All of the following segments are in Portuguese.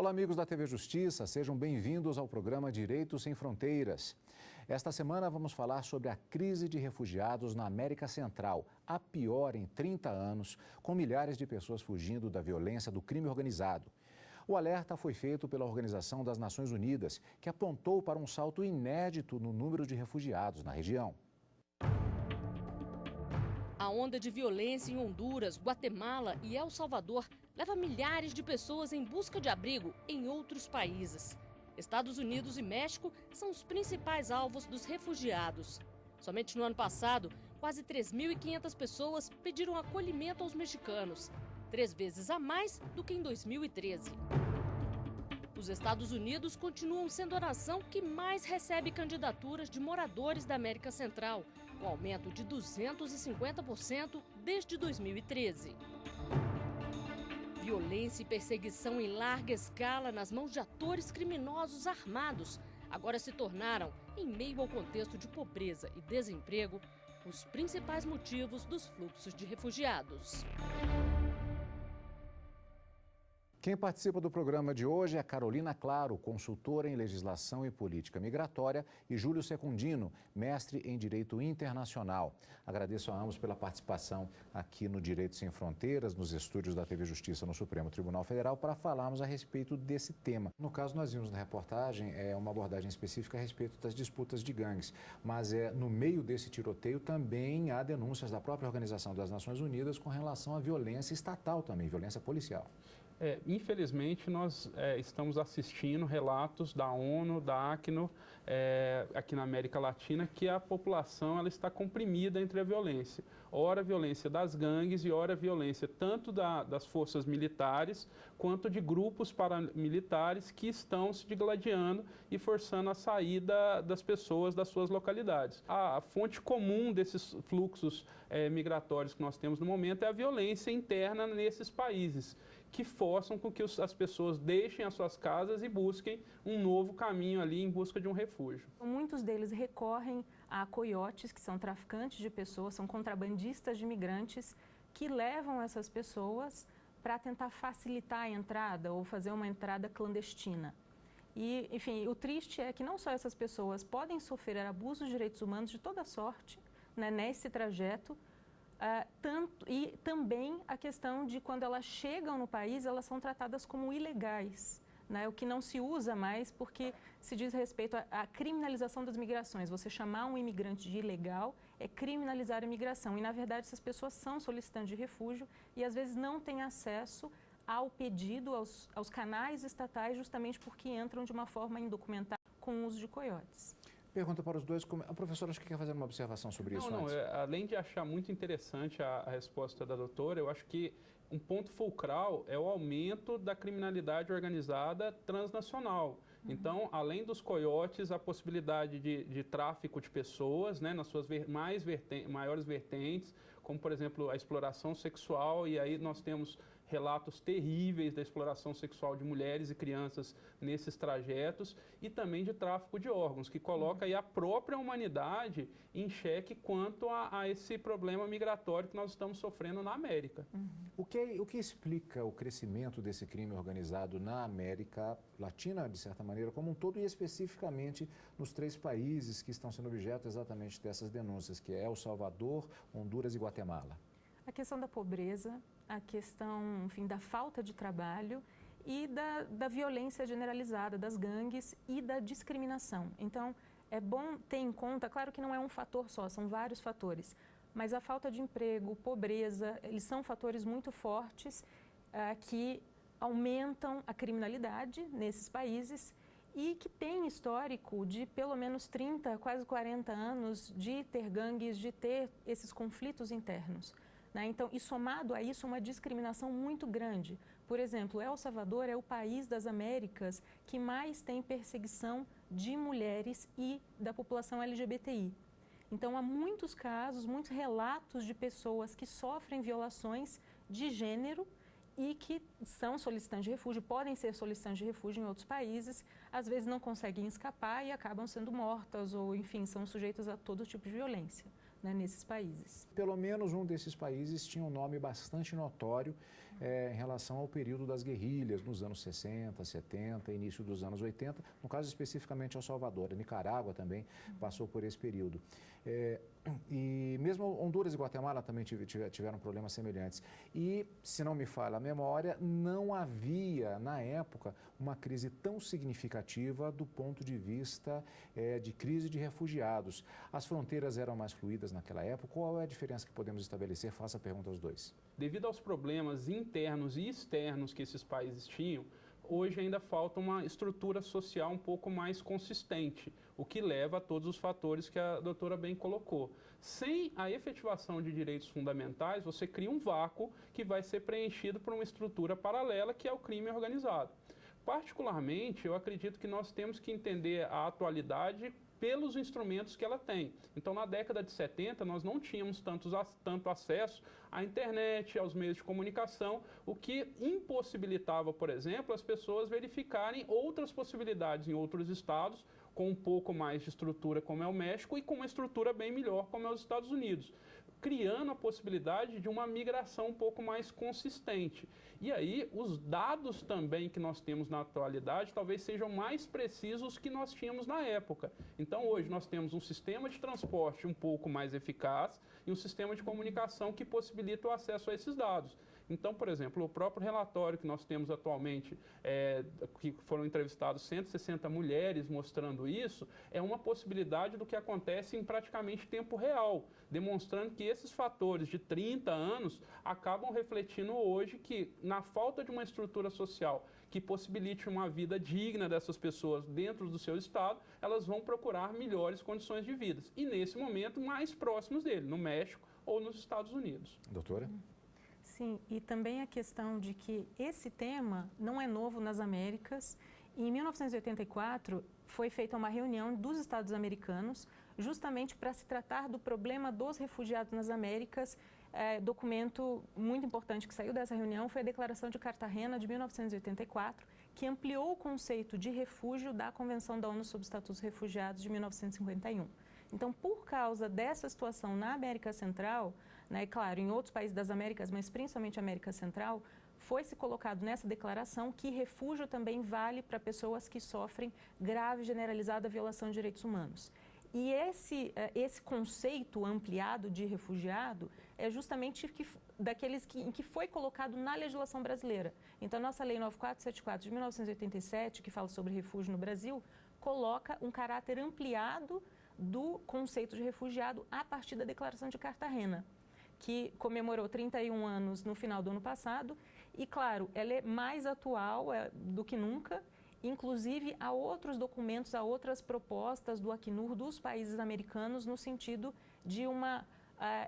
Olá, amigos da TV Justiça, sejam bem-vindos ao programa Direitos Sem Fronteiras. Esta semana vamos falar sobre a crise de refugiados na América Central, a pior em 30 anos, com milhares de pessoas fugindo da violência do crime organizado. O alerta foi feito pela Organização das Nações Unidas, que apontou para um salto inédito no número de refugiados na região. A onda de violência em Honduras, Guatemala e El Salvador leva milhares de pessoas em busca de abrigo em outros países. Estados Unidos e México são os principais alvos dos refugiados. Somente no ano passado, quase 3.500 pessoas pediram acolhimento aos mexicanos, 3 vezes a mais do que em 2013. Os Estados Unidos continuam sendo a nação que mais recebe candidaturas de moradores da América Central, um aumento de 250% desde 2013. Violência e perseguição em larga escala nas mãos de atores criminosos armados agora se tornaram, em meio ao contexto de pobreza e desemprego, os principais motivos dos fluxos de refugiados. Quem participa do programa de hoje é Carolina Claro, consultora em legislação e política migratória, e Júlio Secundino, mestre em Direito Internacional. Agradeço a ambos pela participação aqui no Direito Sem Fronteiras, nos estúdios da TV Justiça no Supremo Tribunal Federal, para falarmos a respeito desse tema. No caso, nós vimos na reportagem uma abordagem específica a respeito das disputas de gangues, mas no meio desse tiroteio também há denúncias da própria Organização das Nações Unidas com relação à violência estatal também, violência policial. Infelizmente, nós estamos assistindo relatos da ONU, da ACNUR, aqui na América Latina, que a população ela está comprimida entre a violência. Ora a violência das gangues e ora a violência tanto das forças militares quanto de grupos paramilitares que estão se digladiando e forçando a saída das pessoas das suas localidades. A fonte comum desses fluxos migratórios que nós temos no momento é a violência interna nesses países, que forçam com que as pessoas deixem as suas casas e busquem um novo caminho ali em busca de um refúgio. Muitos deles recorrem a coiotes, que são traficantes de pessoas, são contrabandistas de imigrantes, que levam essas pessoas para tentar facilitar a entrada ou fazer uma entrada clandestina. E, enfim, o triste é que não só essas pessoas podem sofrer abusos de direitos humanos de toda sorte, né, nesse trajeto, e também a questão de quando elas chegam no país, elas são tratadas como ilegais, né? O que não se usa mais porque se diz respeito à criminalização das migrações. Você chamar um imigrante de ilegal é criminalizar a imigração. E, na verdade, essas pessoas são solicitantes de refúgio e, às vezes, não têm acesso ao pedido, aos canais estatais, justamente porque entram de uma forma indocumentada com o uso de coiotes. Pergunta para os dois, a professora acho que quer fazer uma observação sobre isso antes. Além de achar muito interessante a resposta da doutora, eu acho que um ponto fulcral é o aumento da criminalidade organizada transnacional. Então, além dos coiotes, a possibilidade de tráfico de pessoas, né, nas suas maiores vertentes, como, por exemplo, a exploração sexual, e aí nós temos relatos terríveis da exploração sexual de mulheres e crianças nesses trajetos, e também de tráfico de órgãos, que coloca aí a própria humanidade em xeque quanto a esse problema migratório que nós estamos sofrendo na América. O que explica o crescimento desse crime organizado na América Latina, de certa maneira, como um todo, e especificamente nos 3 países que estão sendo objeto exatamente dessas denúncias, que é El Salvador, Honduras e Guatemala? A questão da pobreza, a questão, enfim, da falta de trabalho e da violência generalizada, das gangues e da discriminação. Então, é bom ter em conta, claro que não é um fator só, são vários fatores, mas a falta de emprego, pobreza, eles são fatores muito fortes que aumentam a criminalidade nesses países e que tem histórico de pelo menos 30, quase 40 anos de ter gangues, de ter esses conflitos internos. Né? Então, e somado a isso, uma discriminação muito grande. Por exemplo, El Salvador é o país das Américas que mais tem perseguição de mulheres e da população LGBTI. Então, há muitos casos, muitos relatos de pessoas que sofrem violações de gênero e que são solicitantes de refúgio, podem ser solicitantes de refúgio em outros países, às vezes não conseguem escapar e acabam sendo mortas ou, enfim, são sujeitas a todo tipo de violência, né, nesses países. Pelo menos um desses países tinha um nome bastante notório em relação ao período das guerrilhas, nos anos 60, 70, início dos anos 80, no caso especificamente El Salvador. A Nicarágua também passou por esse período. E mesmo Honduras e Guatemala também tiveram problemas semelhantes. E, se não me falha a memória, não havia, na época, uma crise tão significativa do ponto de vista de crise de refugiados. As fronteiras eram mais fluídas naquela época. Qual é a diferença que podemos estabelecer? Faça a pergunta aos dois. Devido aos problemas internos e externos que esses países tinham, hoje ainda falta uma estrutura social um pouco mais consistente, o que leva a todos os fatores que a doutora bem colocou. Sem a efetivação de direitos fundamentais, você cria um vácuo que vai ser preenchido por uma estrutura paralela, que é o crime organizado. Particularmente, eu acredito que nós temos que entender a atualidade pelos instrumentos que ela tem. Então, na década de 70, nós não tínhamos tanto acesso à internet, aos meios de comunicação, o que impossibilitava, por exemplo, as pessoas verificarem outras possibilidades em outros estados, com um pouco mais de estrutura, como é o México, e com uma estrutura bem melhor, como é os Estados Unidos, criando a possibilidade de uma migração um pouco mais consistente. E aí, os dados também que nós temos na atualidade talvez sejam mais precisos que nós tínhamos na época. Então, hoje, nós temos um sistema de transporte um pouco mais eficaz e um sistema de comunicação que possibilita o acesso a esses dados. Então, por exemplo, o próprio relatório que nós temos atualmente, que foram entrevistados 160 mulheres mostrando isso, é uma possibilidade do que acontece em praticamente tempo real, demonstrando que esses fatores de 30 anos acabam refletindo hoje que, na falta de uma estrutura social que possibilite uma vida digna dessas pessoas dentro do seu estado, elas vão procurar melhores condições de vida. E, nesse momento, mais próximos dele, no México ou nos Estados Unidos. Doutora? Sim, e também a questão de que esse tema não é novo nas Américas. Em 1984, foi feita uma reunião dos Estados americanos justamente para se tratar do problema dos refugiados nas Américas. Documento muito importante que saiu dessa reunião foi a Declaração de Cartagena de 1984, que ampliou o conceito de refúgio da Convenção da ONU sobre o Estatuto dos Refugiados de 1951. Então, por causa dessa situação na América Central, né, claro, em outros países das Américas, mas principalmente a América Central, foi-se colocado nessa declaração que refúgio também vale para pessoas que sofrem grave e generalizada violação de direitos humanos. E esse conceito ampliado de refugiado é justamente daqueles em que foi colocado na legislação brasileira. Então, a nossa Lei 9474 de 1987, que fala sobre refúgio no Brasil, coloca um caráter ampliado do conceito de refugiado a partir da Declaração de Cartagena, que comemorou 31 anos no final do ano passado. E, claro, ela é mais atual do que nunca. Inclusive, há outros documentos, há outras propostas do Acnur dos países americanos no sentido de uma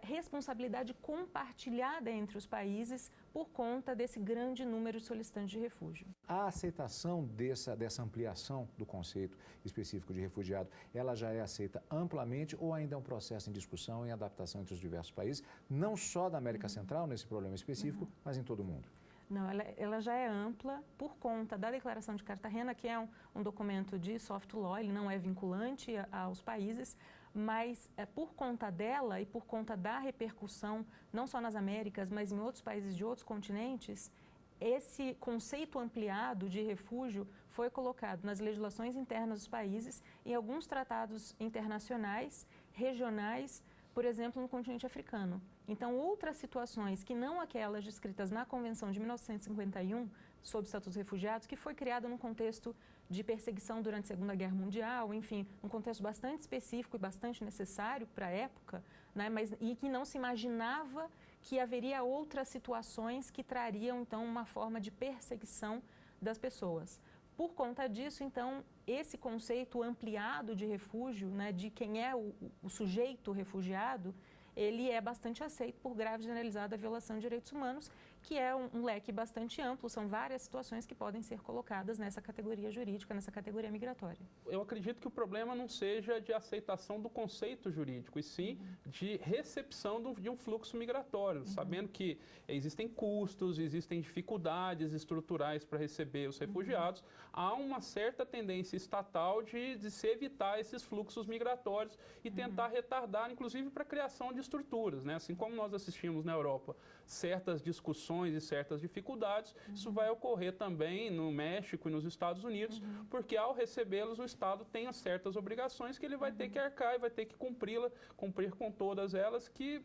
responsabilidade compartilhada entre os países por conta desse grande número de solicitantes de refúgio. A aceitação dessa ampliação do conceito específico de refugiado, ela já é aceita amplamente ou ainda é um processo em discussão, em adaptação entre os diversos países, não só da América Central, nesse problema específico, mas em todo o mundo? Não, ela já é ampla por conta da Declaração de Cartagena, que é um documento de soft law, ele não é vinculante aos países, mas por conta dela e por conta da repercussão, não só nas Américas, mas em outros países de outros continentes, esse conceito ampliado de refúgio foi colocado nas legislações internas dos países e em alguns tratados internacionais, regionais, por exemplo, no continente africano. Então, outras situações que não aquelas descritas na Convenção de 1951 sobre o Estatuto dos Refugiados, que foi criada num contexto de perseguição durante a Segunda Guerra Mundial, enfim, um contexto bastante específico e bastante necessário para a época, né, e que não se imaginava que haveria outras situações que trariam, então, uma forma de perseguição das pessoas. Por conta disso, então, esse conceito ampliado de refúgio, né, de quem é o sujeito refugiado, ele é bastante aceito por grave e generalizada violação de direitos humanos, que é um leque bastante amplo, são várias situações que podem ser colocadas nessa categoria jurídica, nessa categoria migratória. Eu acredito que o problema não seja de aceitação do conceito jurídico, e sim de recepção de um fluxo migratório, sabendo que existem custos, existem dificuldades estruturais para receber os refugiados, há uma certa tendência estatal de se evitar esses fluxos migratórios e tentar retardar, inclusive, para a criação de estruturas, né? Assim como nós assistimos na Europa certas discussões obrigações e certas dificuldades. Isso vai ocorrer também no México e nos Estados Unidos, porque ao recebê-los o Estado tem certas obrigações que ele vai ter que arcar e vai ter que cumprir com todas elas, que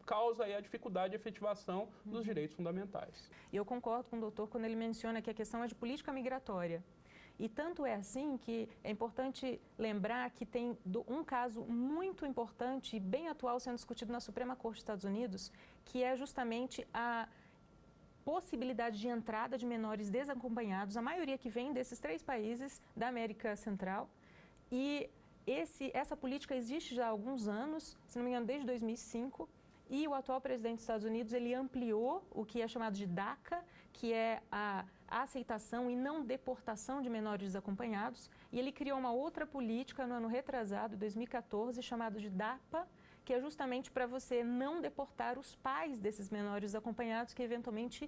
causa aí a dificuldade de efetivação dos direitos fundamentais. E eu concordo com o doutor quando ele menciona que a questão é de política migratória. E tanto é assim que é importante lembrar que tem um caso muito importante e bem atual sendo discutido na Suprema Corte dos Estados Unidos, que é justamente a possibilidade de entrada de menores desacompanhados, a maioria que vem desses 3 países da América Central. E essa política existe já há alguns anos, se não me engano, desde 2005, e o atual presidente dos Estados Unidos, ele ampliou o que é chamado de DACA, que é a aceitação e não deportação de menores desacompanhados, e ele criou uma outra política no ano retrasado, 2014, chamado de DAPA, que é justamente para você não deportar os pais desses menores desacompanhados que eventualmente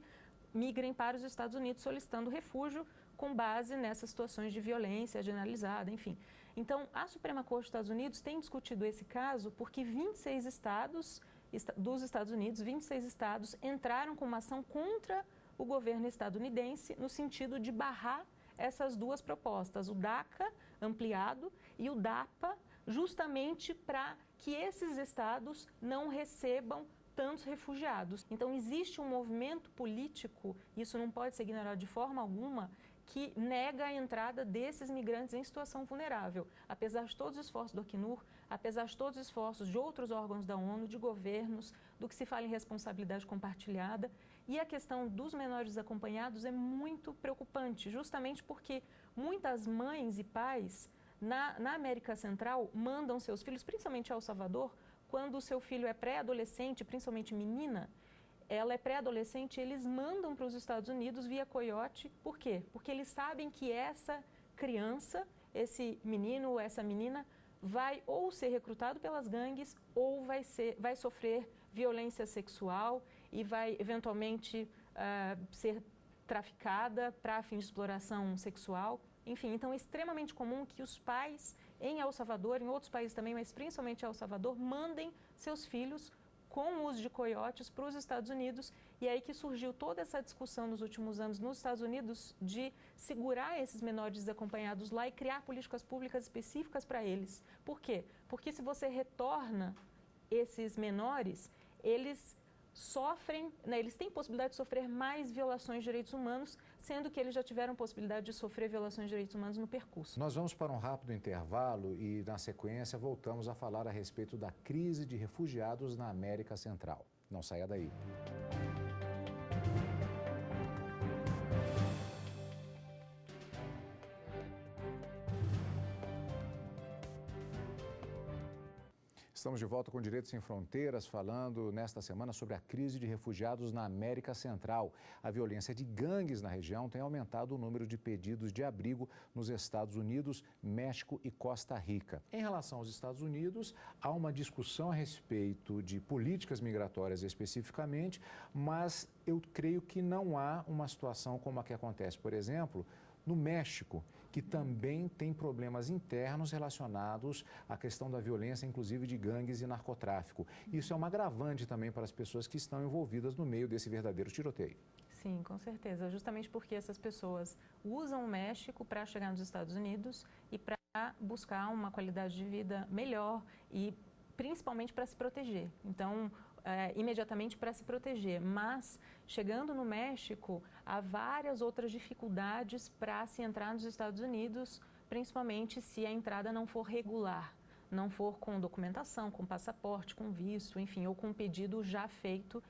migrem para os Estados Unidos solicitando refúgio com base nessas situações de violência generalizada, enfim. Então, a Suprema Corte dos Estados Unidos tem discutido esse caso porque 26 estados dos Estados Unidos, 26 estados entraram com uma ação contra o governo estadunidense no sentido de barrar essas 2 propostas, o DACA ampliado e o DAPA, justamente para que esses estados não recebam tantos refugiados. Então, existe um movimento político, isso não pode ser ignorado de forma alguma, que nega a entrada desses migrantes em situação vulnerável. Apesar de todos os esforços do Acnur, apesar de todos os esforços de outros órgãos da ONU, de governos, do que se fala em responsabilidade compartilhada. E a questão dos menores desacompanhados é muito preocupante, justamente porque muitas mães e pais na América Central mandam seus filhos, principalmente a El Salvador, quando o seu filho é pré-adolescente, principalmente menina, ela é pré-adolescente, eles mandam para os Estados Unidos via coiote. Por quê? Porque eles sabem que essa criança, esse menino ou essa menina, vai ou ser recrutado pelas gangues ou vai sofrer violência sexual e vai eventualmente ser traficada para fins de exploração sexual. Enfim, então é extremamente comum que os pais em El Salvador, em outros países também, mas principalmente em El Salvador, mandem seus filhos com o uso de coiotes para os Estados Unidos, e é aí que surgiu toda essa discussão nos últimos anos nos Estados Unidos de segurar esses menores desacompanhados lá e criar políticas públicas específicas para eles. Por quê? Porque se você retorna esses menores, eles sofrem, né, eles têm possibilidade de sofrer mais violações de direitos humanos, sendo que eles já tiveram possibilidade de sofrer violações de direitos humanos no percurso. Nós vamos para um rápido intervalo e, na sequência, voltamos a falar a respeito da crise de refugiados na América Central. Não saia daí. Estamos de volta com Direitos Sem Fronteiras, falando nesta semana sobre a crise de refugiados na América Central. A violência de gangues na região tem aumentado o número de pedidos de abrigo nos Estados Unidos, México e Costa Rica. Em relação aos Estados Unidos, há uma discussão a respeito de políticas migratórias especificamente, mas eu creio que não há uma situação como a que acontece, por exemplo, no México, que também tem problemas internos relacionados à questão da violência, inclusive de gangues e narcotráfico. Isso é uma agravante também para as pessoas que estão envolvidas no meio desse verdadeiro tiroteio. Sim, com certeza. Justamente porque essas pessoas usam o México para chegar nos Estados Unidos e para buscar uma qualidade de vida melhor e principalmente para se proteger. Então, imediatamente para se proteger, mas chegando no México, há várias outras dificuldades para se entrar nos Estados Unidos, principalmente se a entrada não for regular, não for com documentação, com passaporte, com visto, enfim, ou com pedido já feito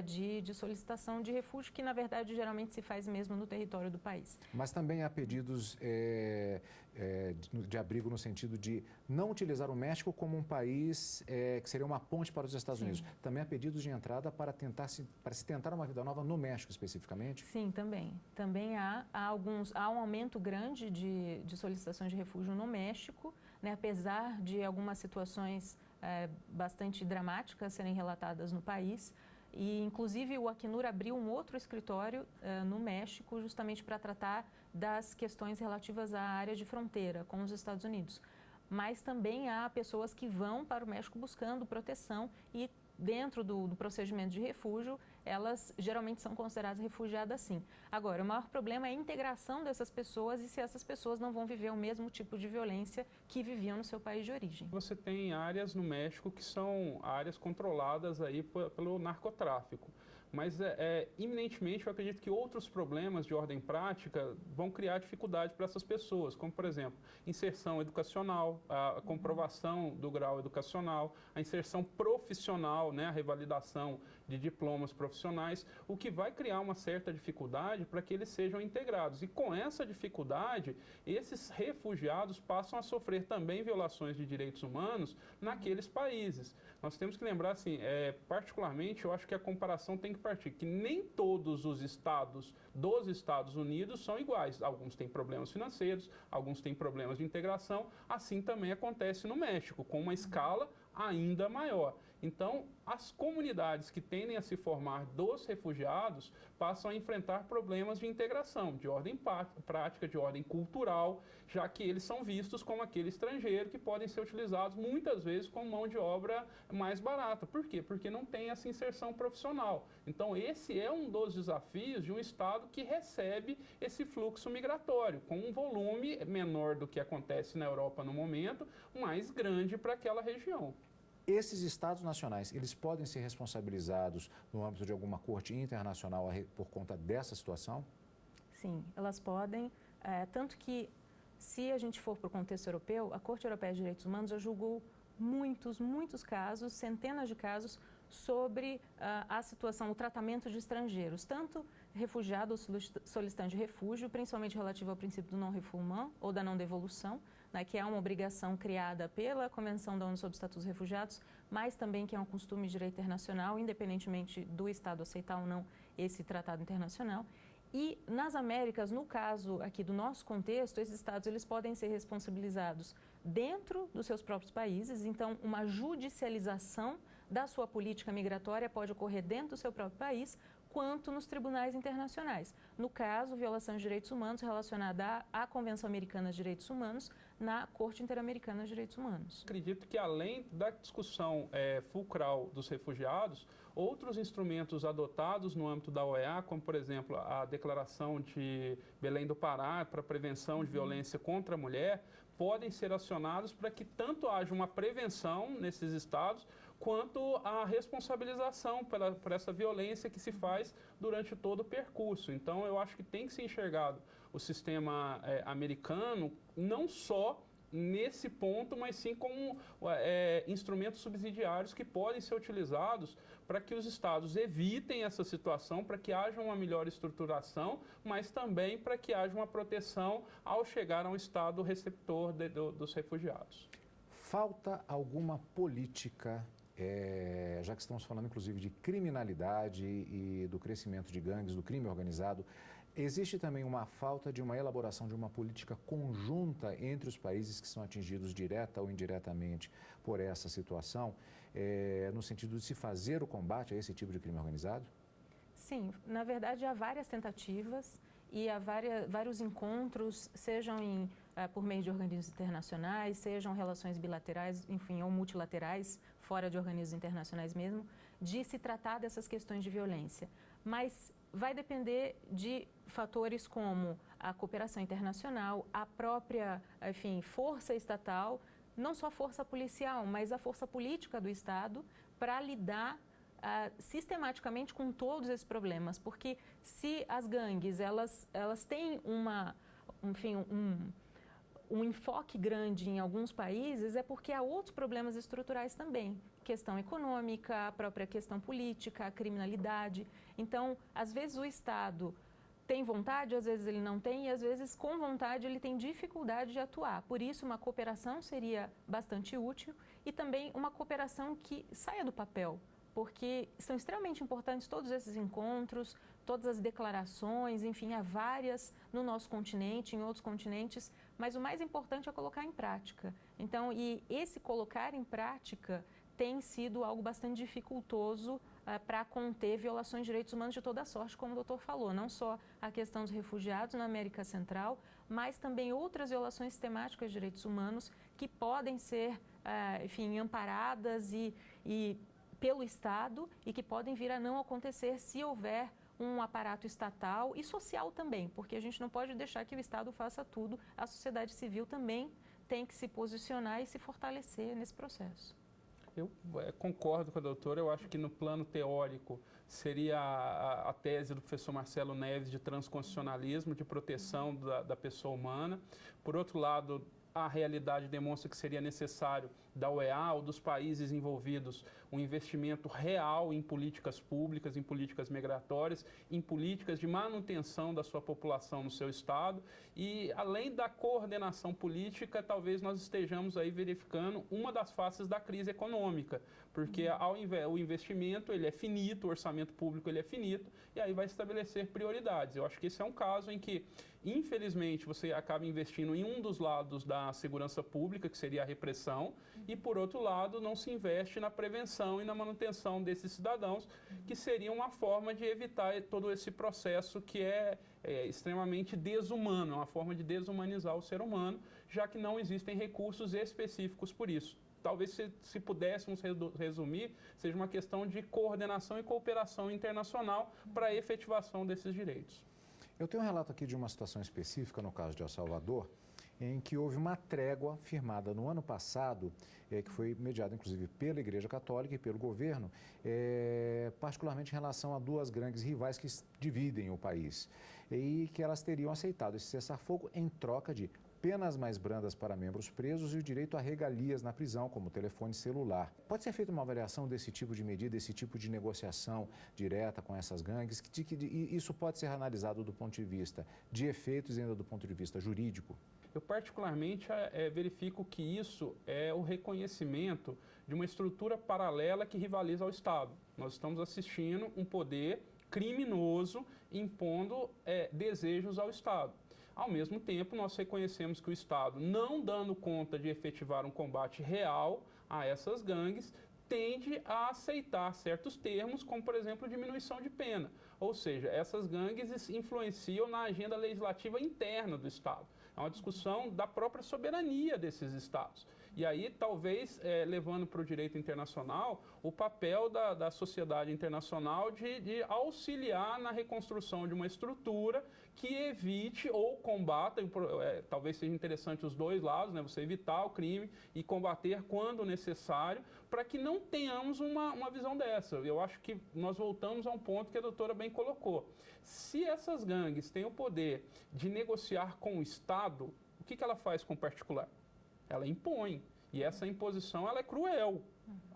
de solicitação de refúgio, que na verdade geralmente se faz mesmo no território do país. Mas também há pedidos de abrigo no sentido de não utilizar o México como um país que seria uma ponte para os Estados Sim. Unidos. Também há pedidos de entrada para se tentar uma vida nova no México especificamente? Sim, também. Também há um aumento grande de solicitações de refúgio no México, né, apesar de algumas situações bastante dramáticas serem relatadas no país. E, inclusive, o Acnur abriu um outro escritório no México justamente para tratar das questões relativas à área de fronteira com os Estados Unidos. Mas também há pessoas que vão para o México buscando proteção e, dentro do procedimento de refúgio, elas geralmente são consideradas refugiadas sim. Agora, o maior problema é a integração dessas pessoas e se essas pessoas não vão viver o mesmo tipo de violência que viviam no seu país de origem. Você tem áreas no México que são áreas controladas aí pelo narcotráfico. Mas, iminentemente, eu acredito que outros problemas de ordem prática vão criar dificuldade para essas pessoas, como, por exemplo, inserção educacional, a comprovação do grau educacional, a inserção profissional, né, a revalidação de diplomas profissionais, o que vai criar uma certa dificuldade para que eles sejam integrados. E com essa dificuldade, esses refugiados passam a sofrer também violações de direitos humanos naqueles países. Nós temos que lembrar, assim, particularmente, eu acho que a comparação tem que partir que nem todos os estados dos Estados Unidos são iguais. Alguns têm problemas financeiros, alguns têm problemas de integração. Assim também acontece no México, com uma escala ainda maior. Então, as comunidades que tendem a se formar dos refugiados passam a enfrentar problemas de integração, de ordem prática, de ordem cultural, já que eles são vistos como aquele estrangeiro que podem ser utilizados muitas vezes como mão de obra mais barata. Por quê? Porque não tem essa inserção profissional. Então, esse é um dos desafios de um Estado que recebe esse fluxo migratório, com um volume menor do que acontece na Europa no momento, mais grande para aquela região. Esses estados nacionais, eles podem ser responsabilizados no âmbito de alguma corte internacional por conta dessa situação? Sim, elas podem, tanto que se a gente for para o contexto europeu, a Corte Europeia de Direitos Humanos já julgou muitos casos, centenas de casos, sobre a situação, o tratamento de estrangeiros, tanto refugiados ou solicitantes de refúgio, principalmente relativo ao princípio do non-refoulement ou da não devolução, né, que é uma obrigação criada pela Convenção da ONU sobre o Estatuto dos Refugiados, mas também que é um costume de direito internacional, independentemente do Estado aceitar ou não esse tratado internacional. E nas Américas, no caso aqui do nosso contexto, esses estados eles podem ser responsabilizados dentro dos seus próprios países, então uma judicialização da sua política migratória pode ocorrer dentro do seu próprio país, quanto nos tribunais internacionais. No caso, violação de direitos humanos relacionada à Convenção Americana de Direitos Humanos, na Corte Interamericana de Direitos Humanos. Acredito que, além da discussão fulcral dos refugiados, outros instrumentos adotados no âmbito da OEA, como, por exemplo, a Declaração de Belém do Pará para a prevenção de violência contra a mulher, podem ser acionados para que tanto haja uma prevenção nesses estados, quanto a responsabilização por essa violência que se faz durante todo o percurso. Então, eu acho que tem que ser enxergado o sistema americano, não só nesse ponto, mas sim como instrumentos subsidiários que podem ser utilizados para que os estados evitem essa situação, para que haja uma melhor estruturação, mas também para que haja uma proteção ao chegar a um estado receptor dos refugiados. Falta alguma política, já que estamos falando inclusive de criminalidade e do crescimento de gangues, do crime organizado, existe também uma falta de uma elaboração de uma política conjunta entre os países que são atingidos direta ou indiretamente por essa situação, no sentido de se fazer o combate a esse tipo de crime organizado? Sim, na verdade há várias tentativas e há vários encontros, sejam por meio de organismos internacionais, sejam relações bilaterais, enfim, ou multilaterais, fora de organismos internacionais mesmo, de se tratar dessas questões de violência. Mas vai depender de fatores como a cooperação internacional, a própria, enfim, força estatal, não só a força policial, mas a força política do Estado para lidar sistematicamente com todos esses problemas. Porque se as gangues, elas têm um enfoque grande em alguns países, é porque há outros problemas estruturais também. Questão econômica, a própria questão política, a criminalidade. Então, às vezes o Estado tem vontade, às vezes ele não tem, e às vezes com vontade ele tem dificuldade de atuar. Por isso, uma cooperação seria bastante útil e também uma cooperação que saia do papel, porque são extremamente importantes todos esses encontros, todas as declarações, enfim, há várias no nosso continente, em outros continentes, mas o mais importante é colocar em prática. Então, e esse colocar em prática tem sido algo bastante dificultoso para conter violações de direitos humanos de toda sorte, como o doutor falou, não só a questão dos refugiados na América Central, mas também outras violações sistemáticas de direitos humanos que podem ser, enfim, amparadas e pelo Estado e que podem vir a não acontecer se houver um aparato estatal e social também, porque a gente não pode deixar que o Estado faça tudo, a sociedade civil também tem que se posicionar e se fortalecer nesse processo. Eu concordo com a doutora, eu acho que no plano teórico seria a tese do professor Marcelo Neves de transconstitucionalismo, de proteção da pessoa humana. Por outro lado, a realidade demonstra que seria necessário da OEA ou dos países envolvidos um investimento real em políticas públicas, em políticas migratórias, em políticas de manutenção da sua população no seu estado. E além da coordenação política, talvez nós estejamos aí verificando uma das faces da crise econômica, porque o investimento ele é finito, o orçamento público ele é finito, e aí vai estabelecer prioridades. Eu acho que esse é um caso em que, infelizmente, você acaba investindo em um dos lados da segurança pública, que seria a repressão, e, por outro lado, não se investe na prevenção e na manutenção desses cidadãos, que seria uma forma de evitar todo esse processo que é extremamente desumano, é uma forma de desumanizar o ser humano, já que não existem recursos específicos por isso. Talvez, se pudéssemos resumir, seja uma questão de coordenação e cooperação internacional para a efetivação desses direitos. Eu tenho um relato aqui de uma situação específica, no caso de El Salvador, em que houve uma trégua firmada no ano passado, que foi mediada inclusive pela Igreja Católica e pelo governo, particularmente em relação a duas gangues rivais que dividem o país, e que elas teriam aceitado esse cessar-fogo em troca de penas mais brandas para membros presos e o direito a regalias na prisão, como telefone celular. Pode ser feita uma avaliação desse tipo de medida, desse tipo de negociação direta com essas gangues? E isso pode ser analisado do ponto de vista de efeitos e ainda do ponto de vista jurídico? Eu particularmente verifico que isso é o reconhecimento de uma estrutura paralela que rivaliza ao Estado. Nós estamos assistindo um poder criminoso impondo desejos ao Estado. Ao mesmo tempo, nós reconhecemos que o Estado, não dando conta de efetivar um combate real a essas gangues, tende a aceitar certos termos, como, por exemplo, diminuição de pena. Ou seja, essas gangues influenciam na agenda legislativa interna do Estado. É uma discussão da própria soberania desses Estados. E aí, talvez, levando para o direito internacional, o papel da sociedade internacional de auxiliar na reconstrução de uma estrutura que evite ou combata, talvez seja interessante os dois lados, né, você evitar o crime e combater quando necessário, para que não tenhamos uma visão dessa. Eu acho que nós voltamos a um ponto que a doutora bem colocou. Se essas gangues têm o poder de negociar com o Estado, o que ela faz com o particular? Ela impõe, e essa imposição ela é cruel,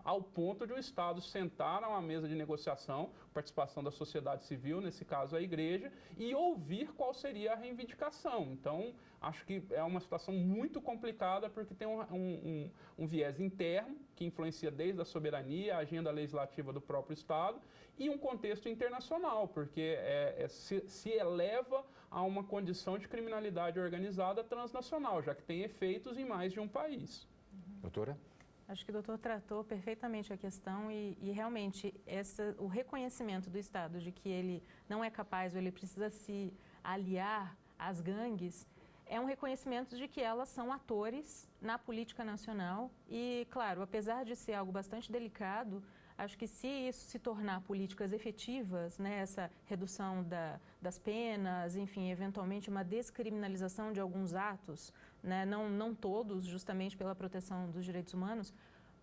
ao ponto de o Estado sentar a uma mesa de negociação, participação da sociedade civil, nesse caso a igreja, e ouvir qual seria a reivindicação. Então, acho que é uma situação muito complicada, porque tem um viés interno, que influencia desde a soberania, a agenda legislativa do próprio Estado, e um contexto internacional, porque se eleva a uma condição de criminalidade organizada transnacional, já que tem efeitos em mais de um país. Doutora? Acho que o doutor tratou perfeitamente a questão e realmente o reconhecimento do Estado de que ele não é capaz ou ele precisa se aliar às gangues é um reconhecimento de que elas são atores na política nacional e, claro, apesar de ser algo bastante delicado, acho que se isso se tornar políticas efetivas, né, essa redução das penas, enfim, eventualmente uma descriminalização de alguns atos, né, não todos, justamente pela proteção dos direitos humanos,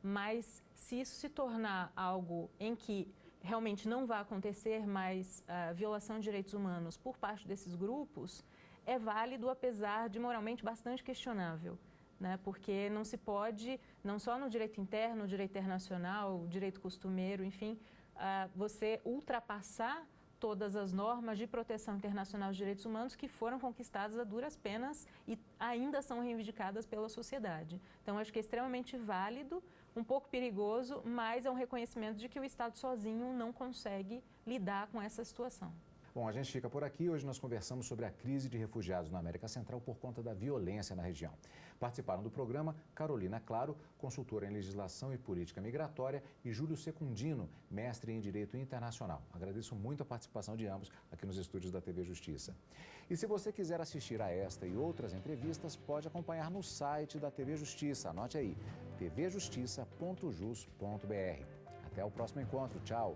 mas se isso se tornar algo em que realmente não vai acontecer mais violação de direitos humanos por parte desses grupos, é válido, apesar de moralmente bastante questionável. Né, porque não se pode, não só no direito interno, no direito internacional, direito costumeiro, enfim, você ultrapassar todas as normas de proteção internacional de direitos humanos que foram conquistadas a duras penas e ainda são reivindicadas pela sociedade. Então, acho que é extremamente válido, um pouco perigoso, mas é um reconhecimento de que o Estado sozinho não consegue lidar com essa situação. Bom, a gente fica por aqui. Hoje nós conversamos sobre a crise de refugiados na América Central por conta da violência na região. Participaram do programa Carolina Claro, consultora em legislação e política migratória, e Júlio Secundino, mestre em Direito Internacional. Agradeço muito a participação de ambos aqui nos estúdios da TV Justiça. E se você quiser assistir a esta e outras entrevistas, pode acompanhar no site da TV Justiça. Anote aí, tvjustiça.jus.br. Até o próximo encontro. Tchau.